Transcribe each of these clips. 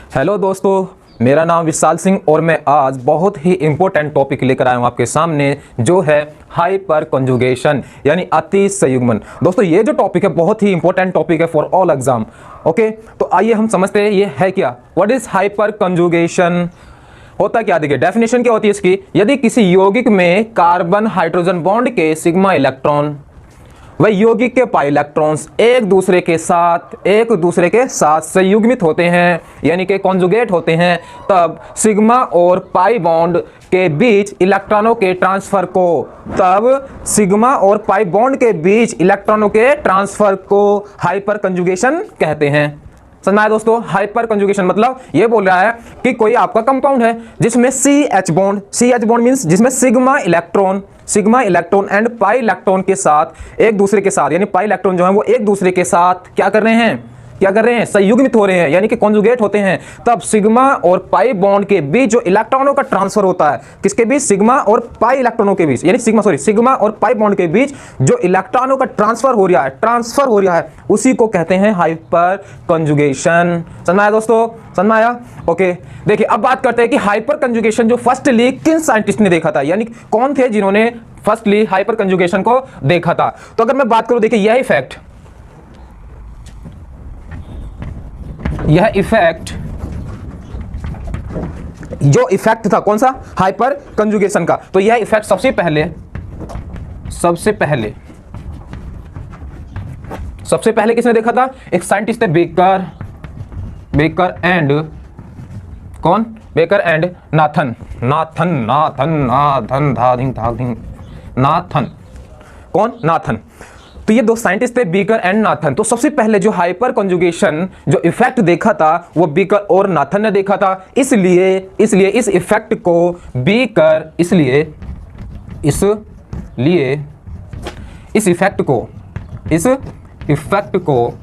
Hello दोस्तों, मेरा नाम विशाल सिंह और मैं आज बहुत ही इम्पोर्टेंट टॉपिक लेकर आया हूँ आपके सामने, जो है हाइपर कंजुगेशन यानी अति संयुग्मन। दोस्तों ये जो टॉपिक है बहुत ही इंपॉर्टेंट टॉपिक है फॉर ऑल एग्जाम। ओके, तो आइए हम समझते हैं ये है क्या। What is hyper conjugation? होता क्या, देखिए डेफिनेशन क्या होती है इसकी। यदि किसी यौगिक में कार्बन हाइड्रोजन बॉन्ड के सिग्मा इलेक्ट्रॉन व यौगिक के पाई इलेक्ट्रॉन्स एक दूसरे के साथ संयुग्मित होते हैं यानी कि कॉन्जुगेट होते हैं, तब सिग्मा और पाई बॉन्ड के बीच इलेक्ट्रॉनों के ट्रांसफर को हाइपर कंजुगेशन कहते हैं। समझ में आया दोस्तों? हाइपर कंजुगेशन मतलब ये बोल रहा है कि कोई आपका कंपाउंड है जिसमें CH बॉन्ड मींस जिसमें sigma electron and pi electron के साथ एक दूसरे के साथ यानी पाई इलेक्ट्रॉन जो है वो एक दूसरे के साथ क्या कर रहे हैं संयुग्मित हो रहे हैं यानी कि कॉन्जुगेट होते हैं। तब सिग्मा और पाई बॉन्ड के बीच जो इलेक्ट्रॉनों का ट्रांसफर होता है, किसके बीच? सिग्मा और पाई इलेक्ट्रॉनों के बीच, यानी सिग्मा और पाई बॉन्ड के बीच जो इलेक्ट्रॉनों का ट्रांसफर हो रहा है उसी को कहते हैं हाइपर कंजुगेशन। समझ में आया दोस्तों? समझ में आया? ओके, देखिए अब बात करते हैं कि हाइपर कंजुगेशन जो फर्स्टली किन साइंटिस्ट ने देखा था, यानी कौन थे जिन्होंने फर्स्टली हाइपर कंजुगेशन को देखा था। तो अगर मैं बात करूं, देखिए यह इफेक्ट जो इफेक्ट था कौन सा? हाइपर कंजुगेशन का। तो यह इफेक्ट सबसे पहले किसने देखा था? एक साइंटिस्ट थे बेकर एंड नाथन। नाथन। तो ये दो साइंटिस्ट थे, बेकर एंड नाथन। तो सबसे पहले जो हाइपर कंजुगेशन जो इफेक्ट देखा था वो बेकर और नाथन ने देखा था। इसलिए इस इफेक्ट को इस इफेक्ट को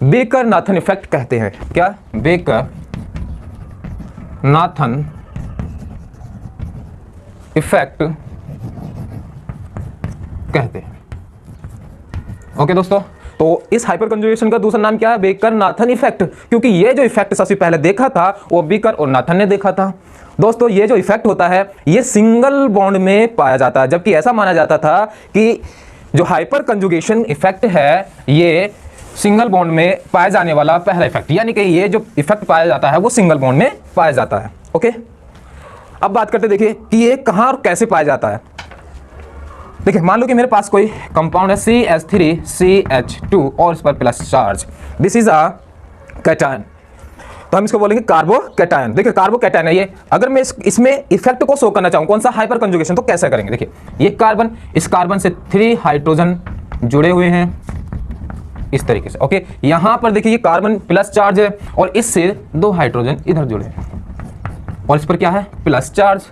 बेकर नाथन इफेक्ट कहते हैं। क्या? बेकर नाथन इफेक्ट कहते हैं। ओके दोस्तों, तो इस हाइपर कंजुगेशन का दूसरा नाम क्या है? बेकर नाथन इफेक्ट, क्योंकि ये जो इफेक्ट सबसे पहले देखा था वो बेकर और नाथन ने देखा था। दोस्तों ये जो इफेक्ट होता है ये सिंगल बॉन्ड में पाया जाता है, जबकि ऐसा माना जाता था कि जो हाइपर कंजुगेशन इफेक्ट है ये सिंगल बॉन्ड में पाया जाने वाला पहला इफेक्ट, यानी कि ये जो इफेक्ट पाया जाता है वो सिंगल बॉन्ड में पाया जाता है। ओके, अब बात करते देखिए कि ये कहां और कैसे पाया जाता है। देखिए मान लो कि मेरे पास कोई कंपाउंड है CH3CH2 और इस पर plus charge. This is a cation, तो हम इसको बोलेंगे कार्बोकैटायन। देखिए कार्बोकैटायन है ये। अगर मैं इसमें इफेक्ट को शो करना चाहूं, कौन सा? हाइपर कंजुगेशन, तो कैसे करेंगे? देखिए ये कार्बन, इस कार्बन से 3 हाइड्रोजन जुड़े हुए हैं इस तरीके से। ओके, यहां पर देखिए ये कार्बन प्लस चार्ज है और इससे 2 हाइड्रोजन इधर जुड़े हैं और इस पर क्या है? प्लस चार्ज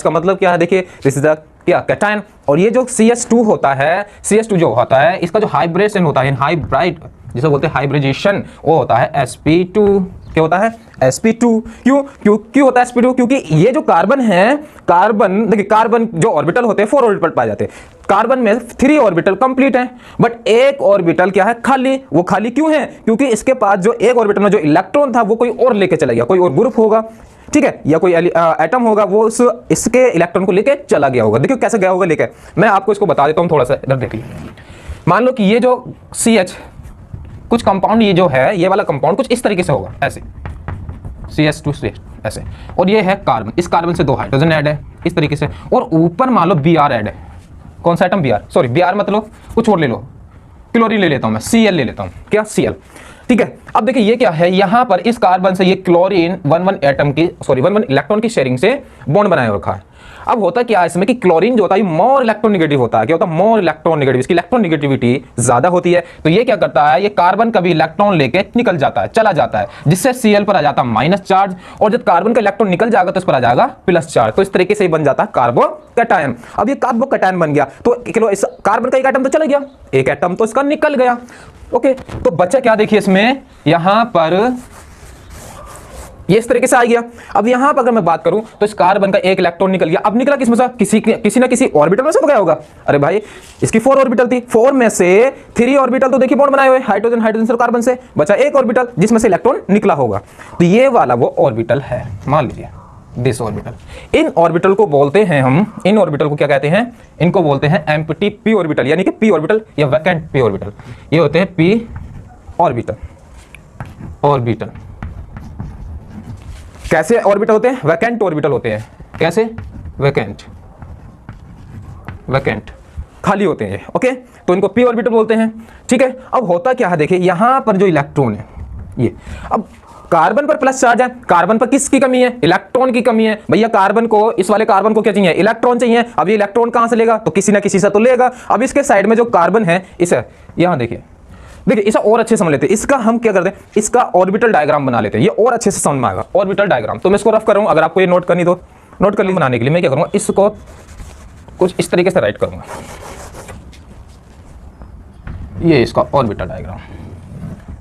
का मतलब क्या है? देखिए दिस इज द क्या? कैटायन। और ये जो CH2 होता है, CH2 जो होता है इसका जो हाइब्रेशन होता है, हाइब्राइड जिसे बोलते हैं हाइब्रिडेशन, वो होता है sp2। क्या होता है? sp2। क्यों होता है sp2? क्योंकि ये जो कार्बन है, देखिए कार्बन जो ऑर्बिटल होते हैं 4 ऑर्बिटल पाए जाते हैं। कार्बन में 3 ऑर्बिटल कंप्लीट है, बट एक ऑर्बिटल क्या है? खाली। वो खाली क्यों है? क्योंकि इसके पास जो एक ऑर्बिटल में जो इलेक्ट्रॉन था वो कोई और लेके चला गया, कोई और ग्रुप होगा, ठीक है, या कोई एटम होगा, वो इसके इलेक्ट्रॉन को लेके चला गया होगा। देखियो कैसे गया होगा लेके, मैं आपको इसको बता देता हूं थोड़ा सा, इधर देखिए। मान लो कि ये जो CH कुछ कंपाउंड, ये जो है ये वाला कंपाउंड कुछ इस तरीके से होगा, ऐसे CH2 ऐसे, और ये है कार्बन, इस कार्बन से 2 हाइड्रोजन ऐड है इस तरीके से, और ऊपर मान लो Br ऐड है। कौन सा एटम? Br मतलब कुछ और ले लो, क्लोरीन ले लेता हूं मैं, Cl ले लेता हूं। क्या? Cl, ठीक है। अब देखिए ये क्या है, यहां पर इस कार्बन से ये क्लोरीन 1 इलेक्ट्रॉन की शेयरिंग से बॉन्ड बनाए रखा है। अब होता क्या है इसमें कि क्लोरीन जो होता है मोर इलेक्ट्रोनेगेटिव होता है। क्या होता है? मोर इलेक्ट्रोनेगेटिव, इसकी इलेक्ट्रोनेगेटिविटी ज्यादा होती है। तो ये क्या करता है, ये कार्बन का भी इलेक्ट्रॉन लेके चला जाता है, जिससे Cl पर आ जाता है माइनस चार्ज, और जब कार्बन का इलेक्ट्रॉन निकल जाएगा तो इस पर आ जाएगा प्लस चार्ज। तो इस तरीके से बन जाता है कार्बोकैटायन। अब ये कार्बोकैटायन बन गया तो इस कार्बन का एक एटम तो चला गया, एक एटम तो इसका निकल गया। ओके, तो बच्चा क्या? देखिए इसमें यहां पर ये इस तरीके से आ गया। अब यहां पर अगर मैं बात करूं तो इस कार्बन का एक इलेक्ट्रॉन निकल गया। अब निकला किसमें से? किसी ना किसी ऑर्बिटल में से तो गया होगा। अरे भाई इसकी 4 ऑर्बिटल थी, 4 में से 3 ऑर्बिटल तो देखिए बॉन्ड बनाए हुए, हाइड्रोजन हाइड्रोजन से कार्बन से, बचा एक ऑर्बिटल जिसमें से इलेक्ट्रॉन निकला होगा। तो ये वाला वो ऑर्बिटल है, मान लीजिए दिस ऑर्बिटल। इन ऑर्बिटल को बोलते हैं हम, इन ऑर्बिटल को क्या कहते हैं? इनको बोलते हैं एम्प्टी पी ऑर्बिटल, यानी कि पी ऑर्बिटल या वैकेंट पी ऑर्बिटल। ये होते हैं पी ऑर्बिटल। ऑर्बिटल कैसे ऑर्बिटल होते हैं? वैकेंट ऑर्बिटल होते हैं। कैसे? वैकेंट, वैकेंट खाली होते हैं ये। ओके, तो इनको पी ऑर्बिटल बोलते हैं। ठीक है, अब होता क्या है, देखिए यहां पर जो इलेक्ट्रॉन है ये, अब कार्बन पर प्लस चार्ज है, कार्बन पर किसकी कमी है? इलेक्ट्रॉन की कमी है। भैया कार्बन को, इस वाले कार्बन को क्या चाहिए? इलेक्ट्रॉन चाहिए। अब ये इलेक्ट्रॉन कहां से लेगा? तो किसी ना किसी से तो लेगा। अब इसके साइड में जो कार्बन है, इसे यहां देखिए, देखिए इसे और अच्छे समझ लेते हैं। इसका हम क्या करते हैं? इसका ऑर्बिटल डायग्राम बना लेते हैं, ये और अच्छे से समझ में आएगा। ऑर्बिटल डायग्राम तो मैं इसको रफ कर रहा हूं, अगर आपको ये नोट करनी तो नोट कर ली। बनाने के लिए मैं क्या करूंगा, इसको कुछ इस तरीके से राइट करूंगा। ये इसका orbital diagram,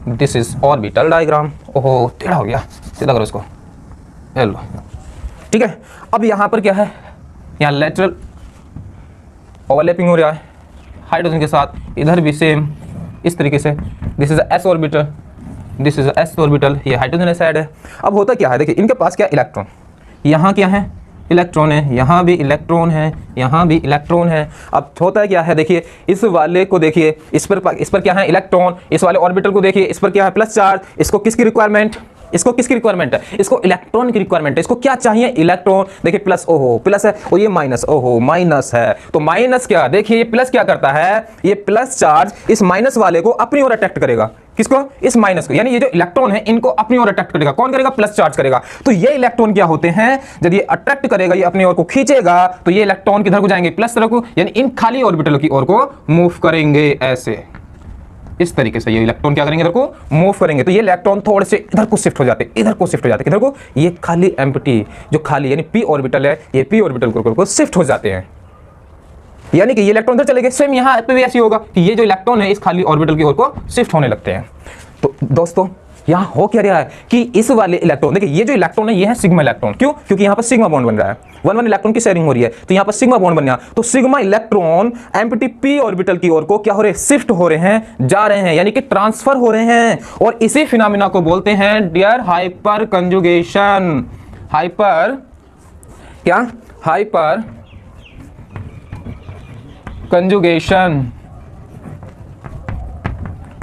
this is orbital diagram. ओहो टेढ़ा हो गया, सीधा करो इसको, हेलो। ठीक है, अब यहां पर क्या है? यहां लेटरल ओवरलैपिंग हो रहा है हाइड्रोजन के साथ, इधर भी सेम इस तरीके से। This is S orbital, this is S orbital, ये हाइड्रोजन साइड है। अब होता क्या है, देखिए इनके पास क्या इलेक्ट्रॉन, यहाँ क्या है? इलेक्ट्रॉन है, यहाँ भी इलेक्ट्रॉन है, यहाँ भी इलेक्ट्रॉन है। अब होता है क्या है, देखिए इस वाले को देखिए, इस पर क्या है? इलेक्ट्रॉन। इस वाले ऑर्बिटल को देखिए, इस पर क्या है? Plus charge. इसको किसकी रिक्वायरमेंट? इसको किसकी रिक्वायरमेंट है? इसको इलेक्ट्रॉन की रिक्वायरमेंट है। इसको क्या चाहिए? इलेक्ट्रॉन। देखिए प्लस, ओहो प्लस है, और ये माइनस, ओहो माइनस है। तो माइनस क्या, देखिए ये प्लस क्या करता है? ये प्लस चार्ज इस माइनस वाले को अपनी ओर अट्रैक्ट करेगा। किसको? इस माइनस को, यानी ये जो इलेक्ट्रॉन है इनको अपनी ओर अट्रैक्ट करेगा। कौन करेगा? प्लस चार्ज करेगा। तो ये इलेक्ट्रॉन क्या होते हैं? जब ये अट्रैक्ट करेगा, ये अपनी ओर को खींचेगा, तो ये इलेक्ट्रॉन किधर को जाएंगे? प्लस तरफ को, यानी इन खाली ऑर्बिटल की ओर को मूव करेंगे। ऐसे इस तरीके से ये इलेक्ट्रॉन क्या करेंगे? इधर को मूव करेंगे। तो ये इलेक्ट्रॉन थोड़े से इधर को शिफ्ट हो जाते हैं, इधर को शिफ्ट हो जाते हैं। किधर को? ये खाली एम्प्टी जो खाली यानी पी ऑर्बिटल है, ये पी ऑर्बिटल को शिफ्ट हो जाते हैं, यानी कि ये इलेक्ट्रॉन इधर चले गए। सेम यहाँ पे भी ऐसी होगा कि ये जो इलेक्ट्रॉन है इस खाली ऑर्बिटल की ओर को शिफ्ट होने लगते हैं। तो दोस्तों यहाँ हो क्या रहा है कि इस वाले इलेक्ट्रॉन, देखिए ये जो इलेक्ट्रॉन है ये है सिग्मा इलेक्ट्रॉन। क्यों? क्योंकि यहाँ पर सिग्मा बॉन्ड बन रहा है, 1 इलेक्ट्रॉन की शेयरिंग हो रही है, तो यहाँ पर सिग्मा बॉन्ड बन गया। तो sigma electron empty P orbital की ओर को क्या हो रहे हैं? शिफ्ट हो रहे हैं, जा रहे हैं, यानी कि ट्रांसफर हो रहे हैं। और इसी फिनोमेना को बोलते हैं डियर हाइपर कंजुगेशन। हाइपर क्या? हाइपर कंजुगेशन,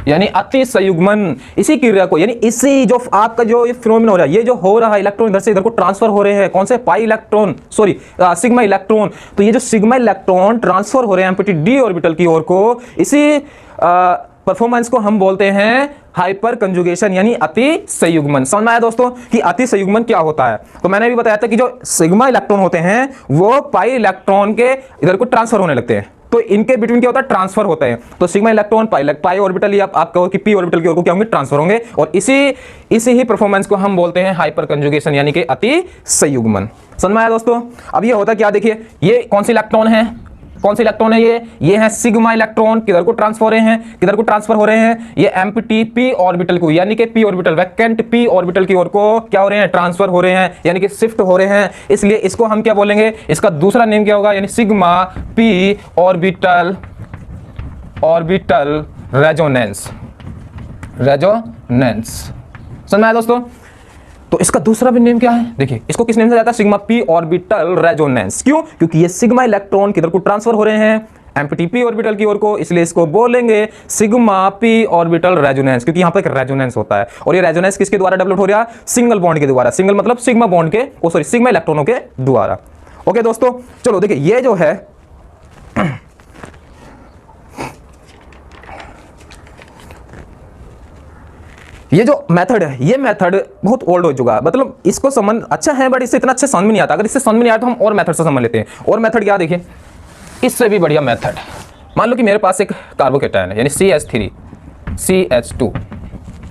यानी अति संयुग्मन। इसी क्रिया को, यानी इसी जो आपका जो ये फिनोमेना हो रहा है, ये जो हो रहा है, इलेक्ट्रॉन इधर से इधर को ट्रांसफर हो रहे हैं। कौन से? Pi electron, sorry sigma electron. तो ये जो सिग्मा इलेक्ट्रॉन ट्रांसफर हो रहे हैं एम्प्टी डी ऑर्बिटल की ओर को, इसी परफॉर्मेंस को हम बोलते हैं हाइपर कंजुगेशन, यानी अति संयुग्मन। समझ में आया दोस्तों कि अति संयुग्मन क्या होता है? तो मैंने भी बताया था कि जो सिग्मा इलेक्ट्रॉन होते हैं वो पाई इलेक्ट्रॉन के इधर को ट्रांसफर होने लगते हैं, तो इनके बिटवीन क्या होता है? ट्रांसफर होता है। तो सिग्मा इलेक्ट्रॉन पाई ऑर्बिटल, या आप कहो कि पी ऑर्बिटल की ओर को क्या होंगे? ट्रांसफर होंगे। और इसी ही परफॉर्मेंस को हम बोलते हैं हाइपर कंजुगेशन, यानी कि अति संयुग्मन। समझ में आया दोस्तों? अब ये होता क्या, देखिए ये कौन सी इलेक्ट्रॉन है? कौन सी इलेक्ट्रॉन है? ये है सिग्मा इलेक्ट्रॉन। किधर को ट्रांसफर हो रहे हैं? किधर को ट्रांसफर हो रहे हैं? ये एम्प्टी पी ऑर्बिटल को, यानी कि P orbital, vacant P orbital की ओर को क्या हो रहे हैं? ट्रांसफर हो रहे हैं, यानी कि शिफ्ट हो रहे हैं। इसलिए इसको हम क्या बोलेंगे? इसका दूसरा नेम क्या होगा? यानी sigma P orbital, orbital resonance, resonance. समझ में आया दोस्तों? तो इसका दूसरा भी नेम क्या है? देखिए इसको किस नेम से जाता है? Sigma P orbital resonance. क्यों? क्योंकि ये सिग्मा इलेक्ट्रॉन किधर को ट्रांसफर हो रहे हैं? एम्प्टी पी ऑर्बिटल की ओर को, इसलिए इसको बोलेंगे सिग्मा पी ऑर्बिटल रेजोनेंस, क्योंकि यहां पर एक रेजोनेंस होता है। और ये रेजोनेंस किसके द्वारा डेवलप हो रहा है? सिंगल बॉन्ड के द्वारा। सिंगल मतलब सिग्मा बॉन्ड के, सॉरी सिग्मा इलेक्ट्रॉनों के द्वारा। ओके दोस्तों, चलो देखिए ये जो है ये जो मेथड है, ये मेथड बहुत ओल्ड हो चुका है। मतलब इसको समझ अच्छा है, बट इससे इतना अच्छा समझ में नहीं आता। अगर इससे समझ में नहीं आया तो हम और मेथड से समझ लेते हैं। और मेथड क्या? देखिए इससे भी बढ़िया मेथड, मान लो कि मेरे पास एक कार्बोकेटायन है, यानी CH3 CH2,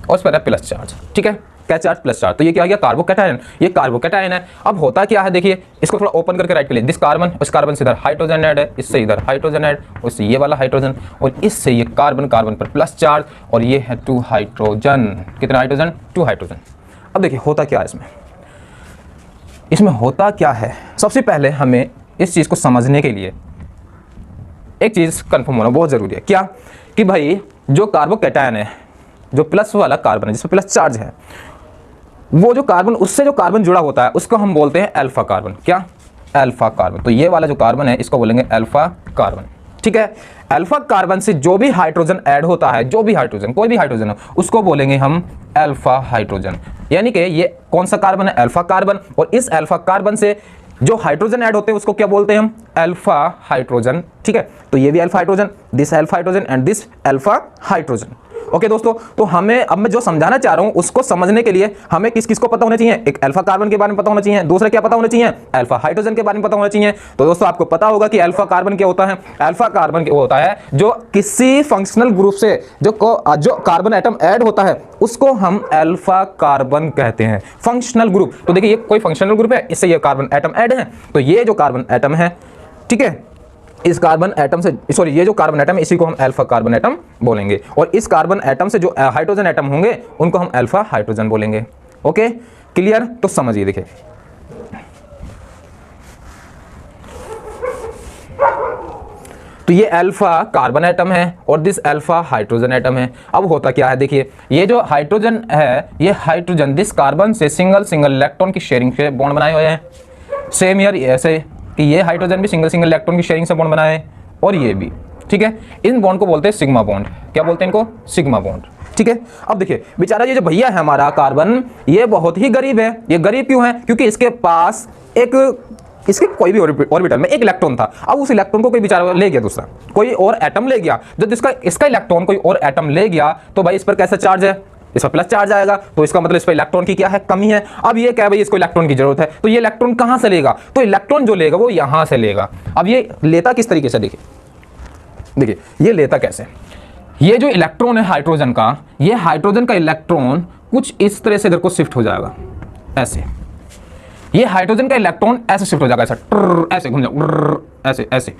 और उस पर है प्लस चार्ज। ठीक है, क्या चार्ज? Plus charge. तो ये क्या गया? कार्बोकेटायन। ये कार्बोकेटायन है। अब होता क्या है, देखिए इसको थोड़ा ओपन करके राइट कर लीजिए। दिस कार्बन, उस कार्बन से इधर हाइड्रोजन ऐड है, इससे इधर हाइड्रोजन ऐड, उससे ये वाला हाइड्रोजन, और इससे ये कार्बन, कार्बन पर प्लस चार्ज, और ये है 2 हाइड्रोजन। कितना हाइड्रोजन? 2 हाइड्रोजन। अब देखिए होता क्या है इसमें, इसमें होता क्या है, सबसे पहले हमें इस चीज़ को समझने के लिए एक चीज़ कंफर्म होना बहुत ज़रूरी है। क्या कि भाई जो कार्बोकैटायन है, जो प्लस वाला कार्बन है जिसमें प्लस चार्ज है, वो जो कार्बन उससे जो कार्बन जुड़ा होता है उसको हम बोलते हैं अल्फा कार्बन। क्या? Alpha carbon. तो ये वाला जो कार्बन है इसको बोलेंगे अल्फा कार्बन। ठीक है, अल्फा कार्बन से जो भी हाइड्रोजन ऐड होता है, जो भी हाइड्रोजन, कोई भी हाइड्रोजन हो, उसको बोलेंगे हम अल्फा हाइड्रोजन। यानी कि ये कौन सा कार्बन है? Alpha carbon. और इस अल्फा कार्बन से जो हाइड्रोजन ऐड होते हैं उसको क्या बोलते हैं हम? Alpha hydrogen. ठीक है, तो ये भी alpha hydrogen, this alpha hydrogen and this alpha hydrogen. Okay दोस्तों, तो हमें अब मैं जो समझाना चाह रहा हूं उसको समझने के लिए हमें किस किस को पता होना चाहिए? एक अल्फा कार्बन के बारे में पता होना चाहिए, दूसरा क्या पता होना चाहिए? अल्फा हाइड्रोजन के बारे में पता होना चाहिए। तो दोस्तों आपको पता होगा कि अल्फा कार्बन क्या होता है? अल्फा कार्बन क्या होता है? जो किसी फंक्शनल ग्रुप से जो कार्बन एटम ऐड होता है उसको हम अल्फा कार्बन कहते हैं, फंक्शनल ग्रुप। तो देखिए ये कोई फंक्शनल ग्रुप है, इससे ये कार्बन एटम ऐड है, तो ये जो कार्बन एटम है, ठीक है, इस कार्बन एटम से, सॉरी, ये जो कार्बन एटम है इसी को हम अल्फा कार्बन एटम बोलेंगे। और इस कार्बन एटम से जो हाइड्रोजन एटम होंगे उनको हम अल्फा हाइड्रोजन बोलेंगे। Okay, clear? तो समझिए, देखिए तो ये अल्फा कार्बन एटम है और दिस अल्फा हाइड्रोजन एटम है। अब होता क्या है, देखिए ये जो हाइड्रोजन है, ये हाइड्रोजन दिस कार्बन से सिंगल सिंगल इलेक्ट्रॉन की शेयरिंग से बॉन्ड बनाए हुए हैं। सेम ईयर ऐसे कि ये हाइड्रोजन भी सिंगल सिंगल इलेक्ट्रॉन की शेयरिंग से बॉन्ड बनाए हैं और ये भी। ठीक है, इन बॉन्ड को बोलते हैं सिग्मा बॉन्ड। क्या बोलते हैं इनको? Sigma bond. ठीक है, अब देखिए बेचारा ये जो भैया है हमारा कार्बन, ये बहुत ही गरीब है। ये गरीब क्यों है? क्योंकि इसके पास इसके कोई भी ऑर्बिटल में एक इलेक्ट्रॉन था। अब उस इलेक्ट्रॉन को कोई बेचारा ले गया, दूसरा कोई और एटम ले गया। जब इसका इलेक्ट्रॉन कोई और एटम ले गया तो भाई इस पर कैसा चार्ज है? इस पर प्लस चार्ज आएगा, तो इसका मतलब इस पर इलेक्ट्रॉन की क्या है? कमी है। अब ये क्या है भाई, इसको इलेक्ट्रॉन की जरूरत है, तो ये इलेक्ट्रॉन कहां से लेगा? तो इलेक्ट्रॉन जो लेगा वो यहां से लेगा। अब ये लेता किस तरीके से? देखिए ये लेता कैसे? ये जो इलेक्ट्रॉन है हाइड्रोजन का, ये हाइड्रोजन का इलेक्ट्रॉन कुछ इस तरह से इधर को शिफ्ट हो जाएगा, ऐसे। ये हाइड्रोजन का इलेक्ट्रॉन ऐसे शिफ्ट हो जाएगा, ऐसा ऐसे घूम जाएगा, ऐसे ऐसे।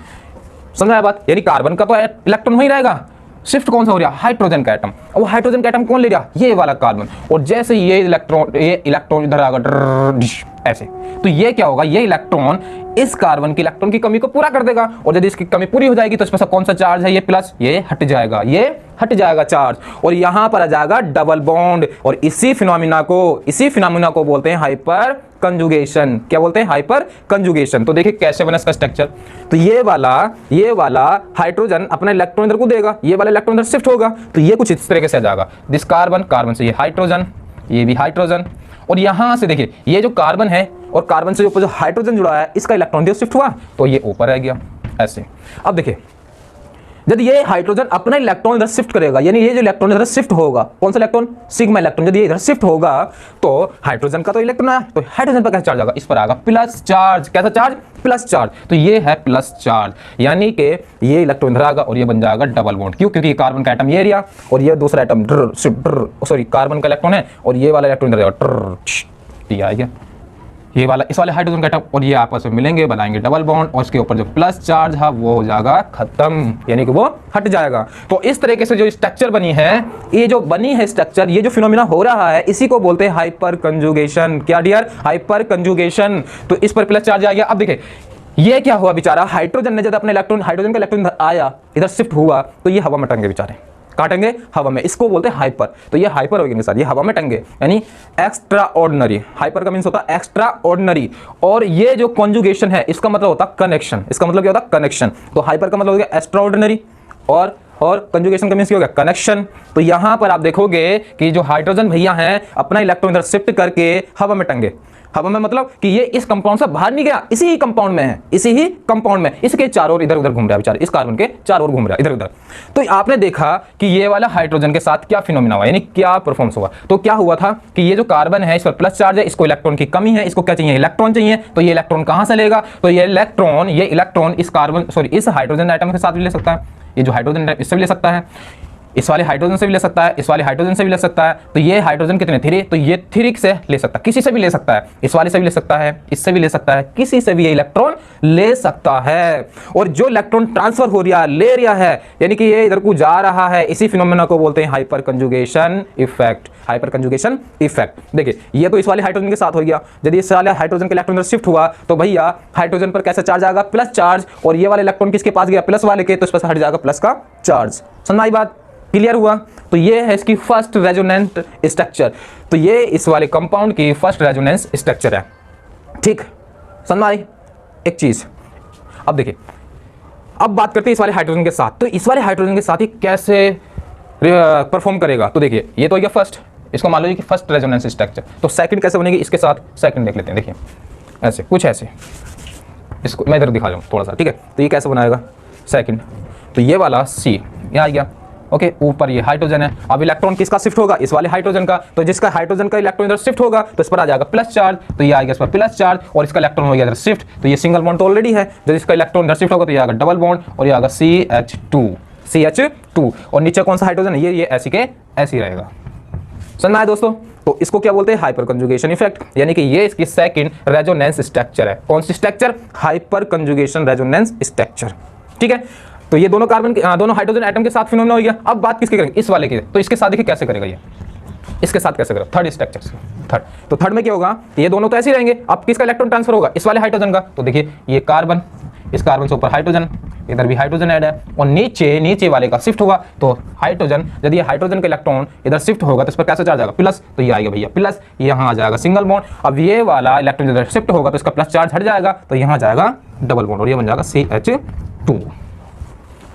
समझा बात? यानी कार्बन का तो इलेक्ट्रॉन वही रहेगा, शिफ्ट कौन सा हो रहा? हाइड्रोजन का एटम। और वो हाइड्रोजन का एटम कौन ले रहा? ये वाला कार्बन। और जैसे ये इलेक्ट्रॉन इधर आएगा ऐसे, तो ये क्या होगा? ये इलेक्ट्रॉन इस कार्बन की इलेक्ट्रॉन की कमी को पूरा कर देगा। और यदि इसकी कमी पूरी हो जाएगी तो इस पर कौन सा चार्ज है? ये प्लस, ये हट जाएगा, ये हट जाएगा चार्ज, और यहां पर आ जाएगा डबल बॉन्ड। और इसी फिनोमिना को बोलते हैं हाइपर कंजुगेशन। क्या बोलते हैं? Hyper conjugation. तो देखिए कैसे बना इसका स्ट्रक्चर। तो ये वाला हाइड्रोजन अपना इलेक्ट्रॉन इधर को देगा, ये वाला इलेक्ट्रॉन इधर शिफ्ट होगा, तो ये कुछ इस तरीके से आ जाएगा। दिस कार्बन से ये हाइड्रोजन, ये भी हाइड्रोजन, और यहां से देखिए ये जो कार्बन है और कार्बन से जो हाइड्रोजन जुड़ा है, इसका इलेक्ट्रॉन इधर शिफ्ट हुआ तो ये ऊपर आ गया, ऐसे। अब देखिए यदि ये हाइड्रोजन अपना इलेक्ट्रॉन इधर शिफ्ट करेगा, यानी ये जो इलेक्ट्रॉन इधर शिफ्ट होगा, कौन सा इलेक्ट्रॉन? Sigma electron. यदि ये इधर शिफ्ट होगा तो हाइड्रोजन का तो इलेक्ट्रॉन है, तो हाइड्रोजन पर कैसा चार्ज आएगा? इस पर आएगा प्लस चार्ज। कैसा चार्ज? Plus charge. तो ये है प्लस चार्ज, यानी कि ये इलेक्ट्रॉन इधर आएगा और ये बन जाएगा डबल बॉन्ड। क्यों? क्योंकि कार्बन का एटम ये एरिया और ये दूसरा एटम सॉरी कार्बन का इलेक्ट्रॉन है और ये वाला इलेक्ट्रॉन इधर आ गया, ये वाला इस वाले हाइड्रोजन का एटम, और ये आपस में मिलेंगे, बनाएंगे डबल बॉन्ड, और इसके ऊपर जो प्लस चार्ज है वो हो जाएगा खत्म, यानी कि वो हट जाएगा। तो इस तरीके से जो स्ट्रक्चर बनी है, ये जो बनी है स्ट्रक्चर, ये जो फिनोमिना हो रहा है, इसी को बोलते हैं हाइपर कंजुगेशन। क्या डियर? Hyper conjugation. तो इस पर प्लस चार्ज आ गया। अब देखिए ये क्या हुआ, बेचारा हाइड्रोजन ने जब अपने हाइड्रोजन का इलेक्ट्रॉन आया, इधर शिफ्ट हुआ, तो ये हवा में टंगे, बेचारे काटेंगे हवा में, इसको बोलते हैं हाइपर। तो ये हाइपर हो गए सर, ये हवा में टंगे, यानी एक्स्ट्रा ऑर्डिनरी। हाइपर का मींस होता है एक्स्ट्रा ऑर्डिनरी। और ये जो कॉन्जुगेशन है इसका मतलब होता है कनेक्शन। इसका मतलब क्या होता है? कनेक्शन। तो हाइपर का मतलब हो गया एक्स्ट्रा ऑर्डिनरी और कंजुगेशन का मींस क्या हो गया? कनेक्शन। तो यहां पर आप देखोगे कि जो हाइड्रोजन भैया हैं अपना इलेक्ट्रॉन इधर शिफ्ट करके हवा में टंगे। हवा में मतलब कि ये इस कंपाउंड से बाहर नहीं गया, इसी ही कंपाउंड में है, इसी ही कंपाउंड में, इसके चारों ओर इधर उधर घूम रहा है बेचारा, इस कार्बन के चारों ओर घूम रहा है इधर उधर। तो आपने देखा कि ये वाला हाइड्रोजन के साथ क्या फिनोमिना हुआ, यानी क्या परफॉर्मेंस हुआ। तो क्या हुआ था कि ये जो कार्बन है इस पर प्लस चार्ज है, इसको इलेक्ट्रॉन की कमी है, इसको क्या चाहिए? इलेक्ट्रॉन चाहिए। तो ये इलेक्ट्रॉन कहां से लेगा? तो ये इलेक्ट्रॉन इस हाइड्रोजन एटम के साथ भी ले सकता है, ये जो हाइड्रोजन इससे भी ले सकता है, इस वाले हाइड्रोजन से भी ले सकता है, इस वाले हाइड्रोजन से भी ले सकता है। तो ये हाइड्रोजन कितने 3, तो ये 3 से ले सकता है, किसी से भी ले सकता है, इस वाले से भी ले सकता है, इससे भी ले सकता है, किसी से भी ये इलेक्ट्रॉन ले सकता है। और जो इलेक्ट्रॉन ट्रांसफर हो रहा है, ले रहा है, यानी कि ये इधर को जा रहा है, इसी फिनोमेना को बोलते हैं hyper conjugation effect. Hyper conjugation effect. देखिए ये तो इस वाले हाइड्रोजन के साथ हो गया। यदि इस वाले हाइड्रोजन के इलेक्ट्रॉन शिफ्ट हुआ तो भैया हाइड्रोजन पर कैसा चार्ज आएगा, प्लस चार्ज, और ये वाले इलेक्ट्रॉन किसके पास गया, प्लस वाले के, तो इस पर हट जाएगा प्लस का चार्ज। समझ आई बात, क्लियर हुआ। तो ये है इसकी फर्स्ट रेजोनेंट स्ट्रक्चर। तो ये इस वाले कंपाउंड की फर्स्ट रेजोनेंस स्ट्रक्चर है। ठीक, समझ आई एक चीज। अब देखिए, अब बात करते हैं इस वाले हाइड्रोजन के साथ। तो इस वाले हाइड्रोजन के साथ ही कैसे परफॉर्म करेगा। तो देखिए ये तो हो गया फर्स्ट, इसको मान लीजिए कि फर्स्ट रेजोनेंस स्ट्रक्चर। तो सेकंड कैसे बनेगी इसके साथ, सेकंड देख लेते हैं। देखिए ऐसे कुछ ऐसे, इसको मैं इधर दिखा रहा हूँ थोड़ा सा, ठीक है। तो ये कैसे बनाएगा सेकंड, तो ये वाला सी यहाँ आ गया, ओके। ऊपर ये हाइड्रोजन है, अब इलेक्ट्रॉन किसका शिफ्ट होगा, इस वाले हाइड्रोजन का। तो जिसका हाइड्रोजन का इलेक्ट्रॉन इधर शिफ्ट होगा तो इस पर आ जाएगा प्लस चार्ज, तो ये आ गया इस पर प्लस चार्ज, और इसका इलेक्ट्रॉन हो गया इधर शिफ्ट। तो ये सिंगल बॉन्ड तो ऑलरेडी है, जब इसका इलेक्ट्रॉन इधर शिफ्ट होगा तो ये आएगा डबल बॉन्ड, और ये आएगा CH2। और नीचे कौन सा हाइड्रोजन है, ये ऐसी के ऐसी रहेगा। समझ में आया दोस्तों। तो इसको क्या बोलते हैं, हाइपर कंजुगेशन इफेक्ट, यानी कि ये इसकी सेकंड रेजोनेंस स्ट्रक्चर है। कौन सी structure, hyperconjugation resonance structure, ठीक है। तो ये दोनों कार्बन दोनों हाइड्रोजन एटम के साथ फिनोमेना हो गया। अब बात किसकी करेंगे, इस वाले की। तो इसके साथ देखिए कैसे करेगा, ये इसके साथ कैसे करेगा, थर्ड स्ट्रक्चर, थर्ड। तो थर्ड में क्या होगा, ये दोनों तो ऐसे ही रहेंगे। अब किसका इलेक्ट्रॉन ट्रांसफर होगा, इस वाले हाइड्रोजन का। तो देखिए ये कार्बन, इस कार्बन से ऊपर हाइड्रोजन, इधर भी हाइड्रोजन ऐड है, और नीचे वाले का शिफ्ट होगा। तो हाइड्रोजन, यदि हाइड्रोजन का इलेक्ट्रॉन इधर शिफ्ट होगा तो इस पर कैसे चार्ज आएगा, प्लस। तो ये आएगा भैया प्लस, यहाँ आ जाएगा सिंगल बॉन्ड। अब ये वाला इलेक्ट्रॉन इधर शिफ्ट होगा तो इसका प्लस चार्ज हट जाएगा, तो यहाँ जाएगा डबल बॉन्ड, और ये बन जाएगा CH2।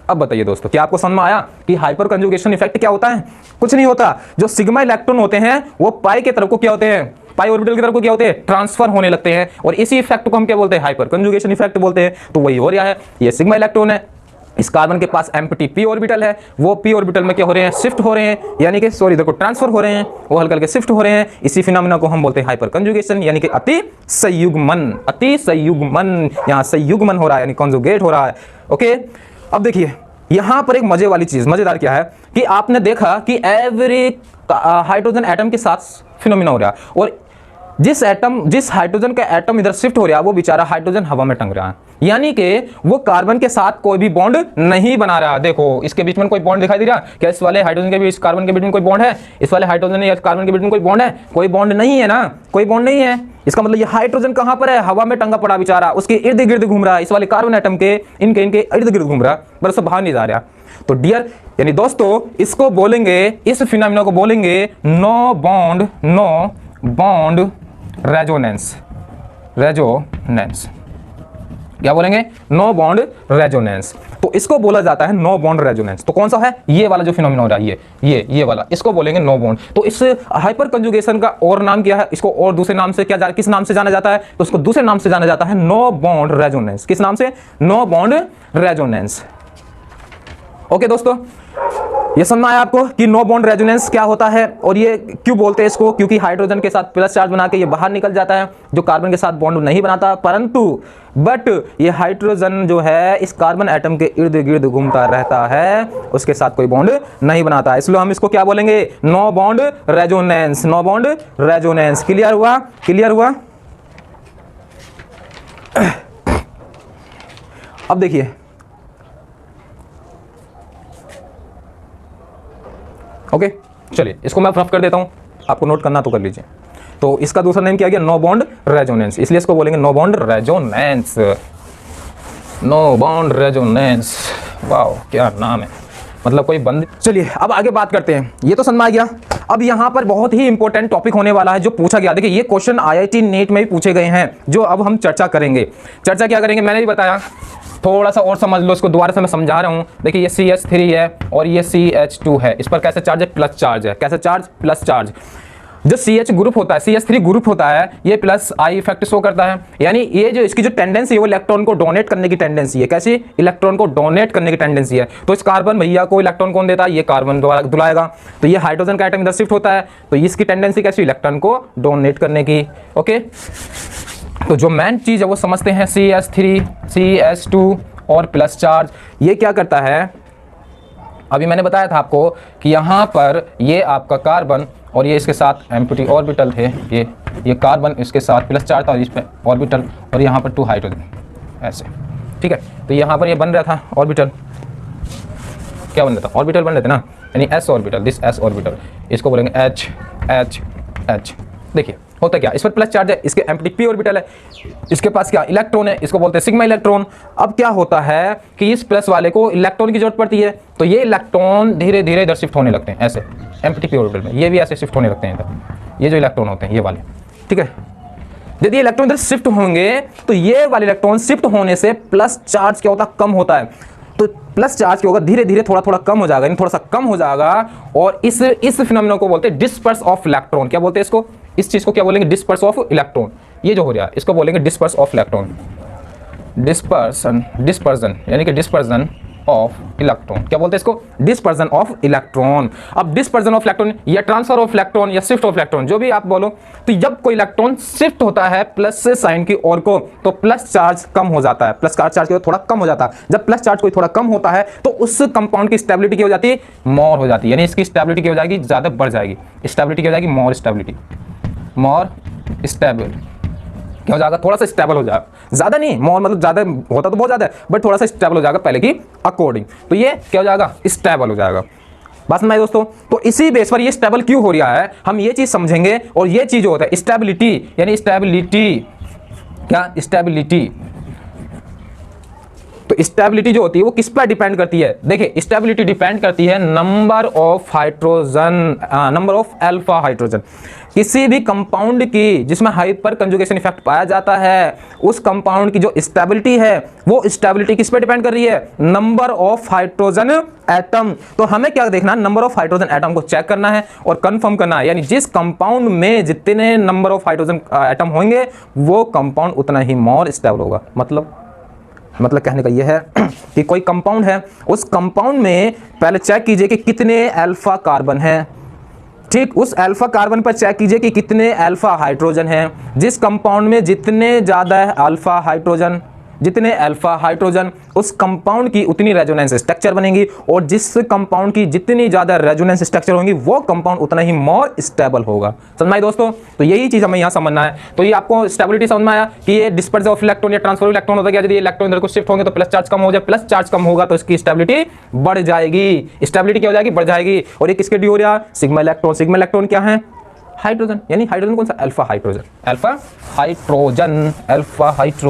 अब बताइए दोस्तों, क्या आपको समझ में आया कि हाइपर कंजुगेशन इफेक्ट क्या होता है। कुछ नहीं होता, जो सिग्मा इलेक्ट्रॉन होते हैं वो पाई के तरफ को क्या होते हैं, पाई ऑर्बिटल की तरफ को क्या होते हैं, ट्रांसफर होने लगते हैं, और इसी इफेक्ट को हम क्या बोलते हैं, हाइपर कंजुगेशन इफेक्ट बोलते हैं। तो वही हो रहा है, ये सिग्मा इलेक्ट्रॉन है, इस कार्बन के पास एम्प्टी p ऑर्बिटल है, वो p ऑर्बिटल में क्या हो रहे हैं, शिफ्ट हो रहे हैं, यानी कि सॉरी देखो ट्रांसफर हो रहे हैं, वो हल्का हल्के शिफ्ट हो रहे हैं। इसी फिनोमेना को हम बोलते हैं हाइपर कंजुगेशन, यानी कि अति संयुग्मन। अति संयुग्मन, यहाँ संयुग्मन हो रहा है, यानी कंजुगेट हो रहा है, ओके। अब देखिए यहां पर एक मजे वाली चीज, मजेदार क्या है कि आपने देखा कि एवरी हाइड्रोजन एटम के साथ फिनोमेना हो रहा है, और जिस हाइड्रोजन का एटम इधर शिफ्ट हो रहा है वो बेचारा हाइड्रोजन हवा में टंग रहा है, यानी कि वो कार्बन के साथ कोई भी बॉन्ड नहीं बना रहा। देखो इसके बीच में कोई बॉन्ड दिखाई दे रहा, क्या इस वाले हाइड्रोजन के बीच कार्बन के बीच में कोई बॉन्ड है, इस वाले हाइड्रोजन या कार्बन के बीच में कोई बॉन्ड है, कोई बॉन्ड नहीं है ना, कोई बॉन्ड नहीं है। इसका मतलब ये हाइड्रोजन कहां पर है, हवा में टंगा पड़ा बेचारा, उसके इर्द गिर्द घूम रहा है, इस वाले कार्बन एटम के इनके इर्द गिर्द घूम रहा है, पर उससे बाहर नहीं जा रहा। तो डियर यानी दोस्तों, इसको बोलेंगे, इस फिनोमेना को बोलेंगे नो बॉन्ड रेजोनेंस। क्या बोलेंगे, नो बॉन्ड रेजोनेंस। तो इसको बोला जाता है नो बॉन्ड रेजोनेंस। तो कौन सा है, ये वाला जो फिनोमेना हो रहा है, ये वाला, इसको बोलेंगे नो बॉन्ड। तो इस हाइपर कंजुगेशन का और नाम क्या है, इसको और दूसरे नाम से किस नाम से जाना जाता है, तो इसको दूसरे नाम से जाना जाता है नो बॉन्ड रेजोनेंस। किस नाम से, नो बॉन्ड रेजोनेंस। ओके दोस्तों, ये समझ में आया आपको कि नो बॉन्ड रेजोनेंस क्या होता है, और ये क्यों बोलते हैं इसको, क्योंकि हाइड्रोजन के साथ प्लस चार्ज बना के ये बाहर निकल जाता है, जो कार्बन के साथ बॉन्ड नहीं बनाता, परंतु बट ये हाइड्रोजन जो है इस कार्बन एटम के इर्द गिर्द घूमता रहता है, उसके साथ कोई बॉन्ड नहीं बनाता, इसलिए हम इसको क्या बोलेंगे, no bond resonance. No bond resonance. Clear हुआ, क्लियर हुआ। अब देखिए ओके, चलिए इसको मैं रफ कर देता हूं, आपको नोट करना तो कर लीजिए। तो इसका दूसरा नेम क्या गया, नो बॉन्ड रेजोनेंस, इसलिए इसको बोलेंगे no bond resonance. No bond resonance, wow क्या नाम है, मतलब कोई बंद। चलिए अब आगे बात करते हैं, ये तो समझ में आ गया। अब यहाँ पर बहुत ही इंपॉर्टेंट टॉपिक होने वाला है जो पूछा गया। देखिए ये क्वेश्चन IIT नेट में भी पूछे गए हैं, जो अब हम चर्चा करेंगे। चर्चा क्या करेंगे, मैंने भी बताया, थोड़ा सा और समझ लो इसको, दोबारा से मैं समझा रहा हूँ। देखिए ये CH3 है और ये CH2 है, इस पर कैसे चार्ज है, प्लस चार्ज है। कैसे चार्ज, प्लस चार्ज। जो CH ग्रुप होता है, CH3 ग्रुप होता है, ये प्लस I इफेक्ट शो करता है, यानी ये जो इसकी जो टेंडेंसी है वो इलेक्ट्रॉन को डोनेट करने की टेंडेंसी है। कैसी, इलेक्ट्रॉन को डोनेट करने की टेंडेंसी है। तो इस कार्बन भैया को इलेक्ट्रॉन कौन देता है, ये कार्बन द्वारा दुलाएगा। तो ये हाइड्रोजन का एटम इधर शिफ्ट होता है, तो इसकी टेंडेंसी कैसी, इलेक्ट्रॉन को डोनेट करने की। ओके, तो जो मेन चीज है वो समझते हैं, CH3 CH2 और प्लस चार्ज। ये क्या करता है, अभी मैंने बताया था आपको कि यहाँ पर ये आपका कार्बन और ये इसके साथ एम्प्टी ऑर्बिटल थे, ये कार्बन इसके साथ +4 था इस पे ऑर्बिटल, और यहाँ पर 2 हाइड्रोजन ऐसे, ठीक है। तो यहाँ पर ये बन रहा था ऑर्बिटल, क्या बन रहा था, ऑर्बिटल बन रहे थे ना, यानी s orbital, this s orbital, इसको बोलेंगे H H H। देखिए होता क्या, इस पर प्लस चार्ज है, इसके एम्प्टी p ऑर्बिटल है, इसके पास क्या इलेक्ट्रॉन है, इसको बोलते हैं सिग्मा इलेक्ट्रॉन। अब क्या होता है कि इस प्लस वाले को इलेक्ट्रॉन की जरूरत पड़ती है, तो ये इलेक्ट्रॉन धीरे धीरे इधर शिफ्ट होने लगते हैं ऐसे एम्प्टी p ऑर्बिटल में, ये भी ऐसे शिफ्ट होने लगते हैं इधर, ये जो इलेक्ट्रॉन होते हैं ये वाले, ठीक है। यदि इलेक्ट्रॉन इधर शिफ्ट होंगे तो ये वाले इलेक्ट्रॉन शिफ्ट होने से प्लस चार्ज क्या होता है, कम होता है। तो प्लस चार्ज क्या होगा, धीरे धीरे थोड़ा थोड़ा कम हो जाएगा, यानी थोड़ा सा कम हो जाएगा, और इस फिनोमेनन को बोलते हैं डिस्पर्स ऑफ इलेक्ट्रॉन। क्या बोलते हैं इसको, इस चीज को क्या बोलेंगे, डिस्पर्स ऑफ इलेक्ट्रॉन। ये जो हो रहा है इसको बोलेंगे डिस्पर्स ऑफ इलेक्ट्रॉन, डिस्पर्सन यानी कि डिस्पर्सन ऑफ इलेक्ट्रॉन। क्या बोलते हैं इसको, डिस्पर्सन ऑफ इलेक्ट्रॉन। अब डिस्पर्सन ऑफ इलेक्ट्रॉन या ट्रांसफर ऑफ इलेक्ट्रॉन या शिफ्ट ऑफ इलेक्ट्रॉन, जो भी आप बोलो, तो जब कोई इलेक्ट्रॉन शिफ्ट होता है प्लस से साइन की ओर को, तो प्लस चार्ज कम हो जाता है, प्लस चार्ज की थोड़ा कम हो जाता है। जब प्लस चार्ज कोई थोड़ा कम होता है तो उस कंपाउंड की स्टेबिलिटी क्या हो जाती है, मोर हो जाती है, यानी इसकी स्टेबिलिटी क्या हो जाएगी, ज्यादा बढ़ जाएगी। स्टेबिलिटी क्या हो जाएगी, मोर स्टेबिलिटी, मोर स्टेबल क्या हो जाएगा, थोड़ा सा स्टेबल हो जाएगा, ज्यादा नहीं, मोर मतलब ज्यादा होता तो बहुत ज्यादा है, बट थोड़ा सा स्टेबल हो जाएगा पहले की अकॉर्डिंग। तो ये क्या हो जाएगा, स्टेबल हो जाएगा। बात समझ दोस्तों। तो इसी बेस पर ये स्टेबल क्यों हो रहा है, हम ये चीज समझेंगे। और ये चीज जो होता है स्टेबिलिटी, यानी स्टेबिलिटी, क्या स्टेबिलिटी, तो स्टेबिलिटी जो होती है वो किस पर डिपेंड करती है, देखिए स्टेबिलिटी डिपेंड करती है number of hydrogen, number of alpha hydrogen. किसी भी कंपाउंड की जिसमें हाइपर कंजुगेशन इफेक्ट पाया जाता है, उस कंपाउंड की जो स्टेबिलिटी है वो स्टेबिलिटी किस पे डिपेंड कर रही है, नंबर ऑफ हाइड्रोजन एटम। तो हमें क्या देखना है, नंबर ऑफ हाइड्रोजन एटम को चेक करना है और कंफर्म करना है, यानी जिस कंपाउंड में जितने नंबर ऑफ हाइड्रोजन एटम होंगे वो कंपाउंड उतना ही मोर स्टेबल होगा। मतलब कहने का यह है कि कोई कंपाउंड है, उस कंपाउंड में पहले चेक कीजिए कि कितने अल्फा कार्बन है, ठीक। उस अल्फा कार्बन पर चेक कीजिए कि कितने अल्फा हाइड्रोजन हैं। जिस कंपाउंड में जितने ज़्यादा अल्फा हाइड्रोजन, जितने अल्फा हाइड्रोजन, उस कंपाउंड की उतनी रेजोनेंस स्ट्रक्चर बनेगी, और जिस कंपाउंड की जितनी ज़्यादा रेजोनेंस स्ट्रक्चर होंगी वो कंपाउंड उतना ही मोर स्टेबल होगा। समझ में दोस्तों। तो यही चीज़ हमें यहाँ समझना है। तो ये आपको स्टेबिलिटी समझ में आया कि ये डिस्पर्स ऑफ इलेक्ट्रॉन या ट्रांसफर ऑफ इलेक्ट्रॉन होता है। यदि इलेक्ट्रॉन इधर को शिफ्ट होंगे तो प्लस चार्ज कम हो जाए, प्लस चार्ज कम होगा तो इसकी स्टेबिलिटी बढ़ जाएगी। स्टेबिलिटी क्या हो जाएगी, बढ़ जाएगी। और ये किसके ड्यू हो रहा है, सिग्मा इलेक्ट्रॉन। सिग्मा इलेक्ट्रॉन क्या है, हाइड्रोजन, यानी हाइड्रोजन कौन सा, alpha hydrogen, alpha hydrogen, alpha hydrogen.